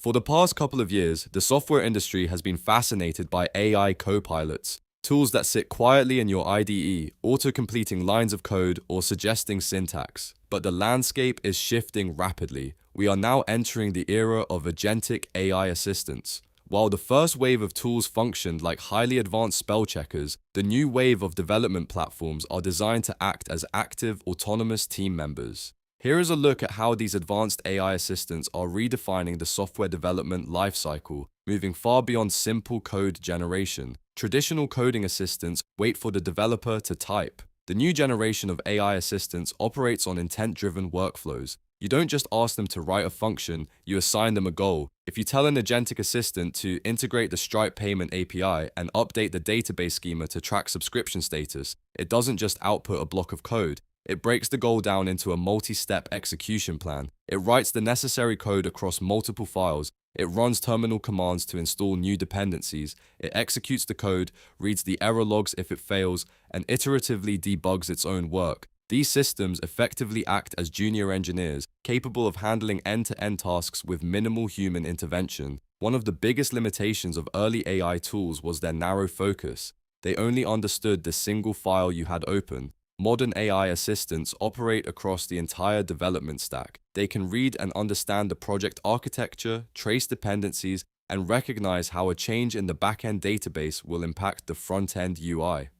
For the past couple of years, the software industry has been fascinated by AI copilots, tools that sit quietly in your IDE, auto-completing lines of code or suggesting syntax. But the landscape is shifting rapidly. We are now entering the era of agentic AI assistants. While the first wave of tools functioned like highly advanced spell checkers, the new wave of development platforms are designed to act as active, autonomous team members. Here is a look at how these advanced AI assistants are redefining the software development lifecycle, moving far beyond simple code generation. Traditional coding assistants wait for the developer to type. The new generation of AI assistants operates on intent-driven workflows. You don't just ask them to write a function, you assign them a goal. If you tell an agentic assistant to integrate the Stripe payment API and update the database schema to track subscription status, it doesn't just output a block of code. It breaks the goal down into a multi-step execution plan. It writes the necessary code across multiple files. It runs terminal commands to install new dependencies. It executes the code, reads the error logs if it fails, and iteratively debugs its own work. These systems effectively act as junior engineers, capable of handling end-to-end tasks with minimal human intervention. One of the biggest limitations of early AI tools was their narrow focus. They only understood the single file you had open. Modern AI assistants operate across the entire development stack. They can read and understand the project architecture, trace dependencies, and recognize how a change in the backend database will impact the front-end UI.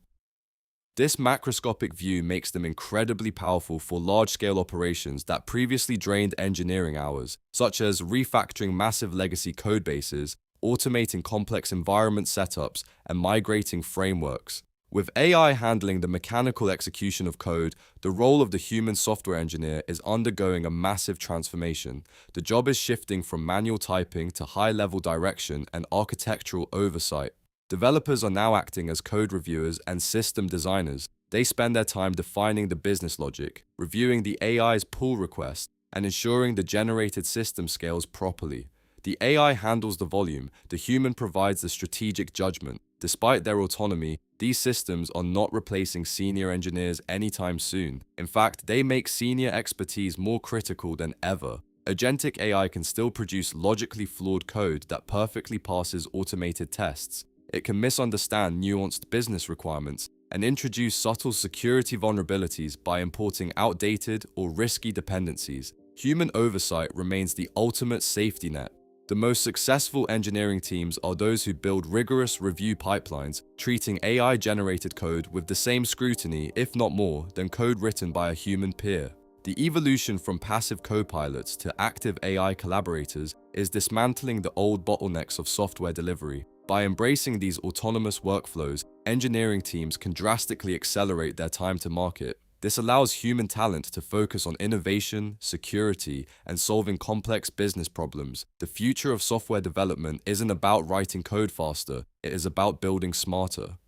This macroscopic view makes them incredibly powerful for large-scale operations that previously drained engineering hours, such as refactoring massive legacy codebases, automating complex environment setups, and migrating frameworks. With AI handling the mechanical execution of code, the role of the human software engineer is undergoing a massive transformation. The job is shifting from manual typing to high-level direction and architectural oversight. Developers are now acting as code reviewers and system designers. They spend their time defining the business logic, reviewing the AI's pull request, and ensuring the generated system scales properly. The AI handles the volume, the human provides the strategic judgment. Despite their autonomy, these systems are not replacing senior engineers anytime soon. In fact, they make senior expertise more critical than ever. Agentic AI can still produce logically flawed code that perfectly passes automated tests. It can misunderstand nuanced business requirements and introduce subtle security vulnerabilities by importing outdated or risky dependencies. Human oversight remains the ultimate safety net. The most successful engineering teams are those who build rigorous review pipelines, treating AI-generated code with the same scrutiny, if not more, than code written by a human peer. The evolution from passive copilots to active AI collaborators is dismantling the old bottlenecks of software delivery. By embracing these autonomous workflows, engineering teams can drastically accelerate their time to market. This allows human talent to focus on innovation, security, and solving complex business problems. The future of software development isn't about writing code faster, it is about building smarter.